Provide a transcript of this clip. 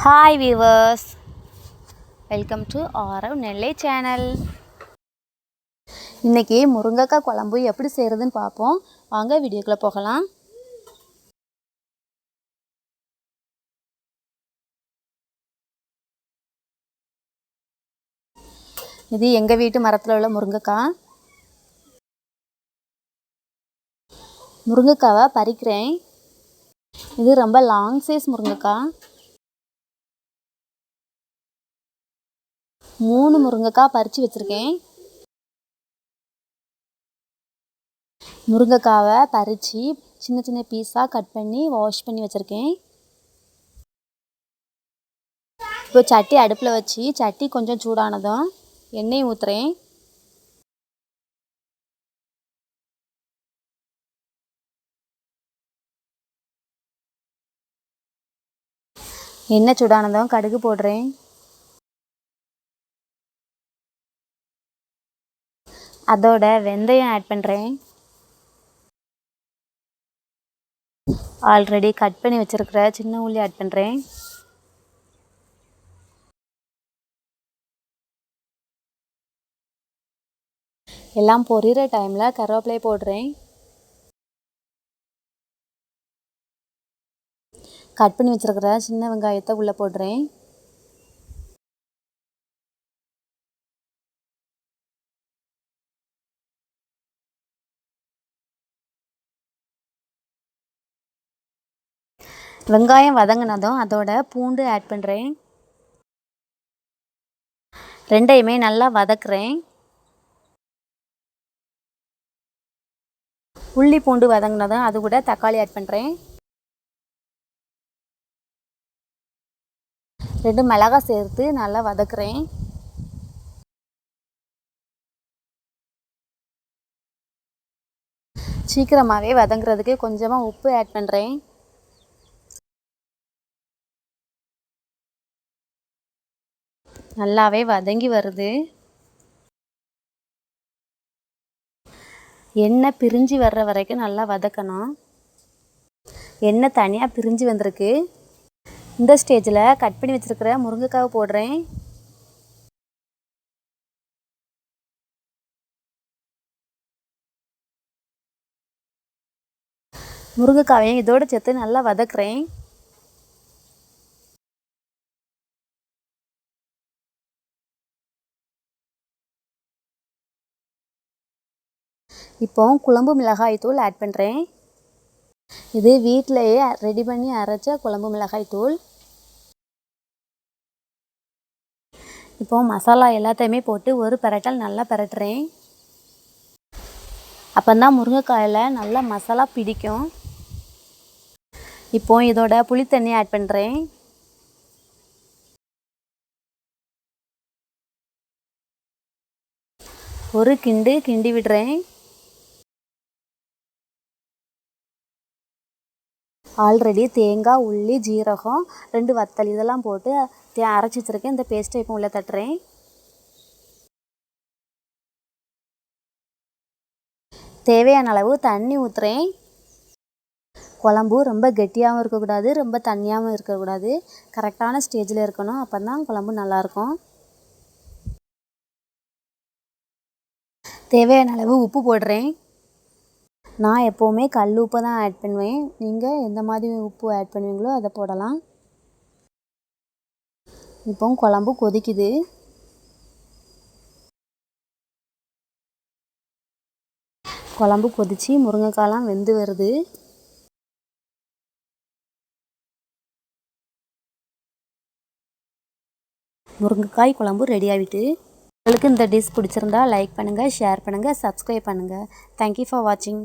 Hi viewers, welcome to Aarav Nellai channel. இன்றைக்கி முருங்கைக்காய் குழம்பு எப்படி செய்கிறதுன்னு பார்ப்போம். வாங்க வீடியோக்குள்ளே போகலாம். இது எங்கள் வீட்டு மரத்தில் உள்ள முருங்கைக்காய். முருங்கைக்காவை பறிக்கிறேன். இது ரொம்ப லாங் சைஸ் முருங்கைக்காய். 3 முருங்கைக்காய் பறித்து வச்சுருக்கேன். முருங்கைக்காவை பறித்து சின்ன சின்ன பீஸாக கட் பண்ணி வாஷ் பண்ணி வச்சுருக்கேன். இப்போ சட்டி அடுப்பில் வச்சு சட்டி கொஞ்சம் சூடானதும் எண்ணெய் ஊற்றுறேன். எண்ணெய் சூடானதும் கடுகு போடுறேன். அதோட வெந்தயம் ஆட் பண்ணுறேன். ஆல்ரெடி கட் பண்ணி வச்சுருக்கிற சின்ன உள்ளி ஆட் பண்ணுறேன். எல்லாம் பொரியிற டைமில் கருவேப்பிலை போடுறேன். கட் பண்ணி வச்சுருக்கிற சின்ன வெங்காயத்தை உள்ளே போடுறேன். வெங்காயம் வதங்கினதும் அதோட பூண்டு ஆட் பண்ணுறேன். ரெண்டையுமே நல்லா வதக்குறேன். உள்ளி பூண்டு வதங்கினதும் அது கூட தக்காளி ஆட் பண்ணுறேன். 2 மிளகாய் சேர்த்து நல்லா வதக்குறேன். சீக்கிரமாகவே வதங்குறதுக்கு கொஞ்சமாக உப்பு ஆட் பண்ணுறேன். நல்லாவே வதங்கி வருது. எண்ணெய் பிரிஞ்சு வர்ற வரைக்கும் நல்லா வதக்கணும். எண்ணெய் தனியாக பிரிஞ்சு வந்திருக்கு. இந்த ஸ்டேஜில் கட் பண்ணி வச்சுருக்கிற முருங்கைக்காவை போடுறேன். முருங்கைக்காவையும் இதோடு சேர்த்து நல்லா வதக்குறேன். இப்போ குழம்பு மிளகாய் தூள் ஆட் பண்ணுறேன். இது வீட்டிலையே ரெடி பண்ணி அரைச்ச குழம்பு மிளகாய் தூள். இப்போ மசாலா எல்லாத்தையுமே போட்டு ஒரு பிரட்டல் நல்லா பிரட்டுறேன். அப்போ தான் முருங்கைக்காயில் நல்லா மசாலா பிடிக்கும். இப்போ இதோட புளி தண்ணி ஆட் பண்ணுறேன். ஒரு கிண்டி விடுறேன். ஆல்ரெடி தேங்காய், உள்ளி, ஜீரகம், 2 வத்தல் இதெல்லாம் போட்டு அரைச்சி வச்சுருக்கேன். இந்த பேஸ்ட்டை இப்போ உள்ளே தட்டுறேன். தேவையான அளவு தண்ணி ஊற்றுறேன். குழம்பு ரொம்ப கெட்டியாகவும் இருக்கக்கூடாது, ரொம்ப தண்ணியாகவும் இருக்கக்கூடாது. கரெக்டான ஸ்டேஜில் இருக்கணும். அப்போ தான் குழம்பு நல்லாயிருக்கும். தேவையான அளவு உப்பு போடுறேன். நான் எப்போவுமே கல் உப்பு தான் ஆட் பண்ணுவேன். நீங்கள் எந்த மாதிரி உப்பு ஆட் பண்ணுவீங்களோ அதை போடலாம். இப்போ குழம்பு கொதிக்குது. குழம்பு கொதித்து முருங்கைக்காயெலாம் வெந்து வருது. முருங்கைக்காய் குழம்பு ரெடி ஆகிட்டு. உங்களுக்கு இந்த டிஷ் பிடிச்சிருந்தா லைக் பண்ணுங்கள், ஷேர் பண்ணுங்கள், சப்ஸ்கிரைப் பண்ணுங்கள். தேங்க்யூ ஃபார் வாட்சிங்.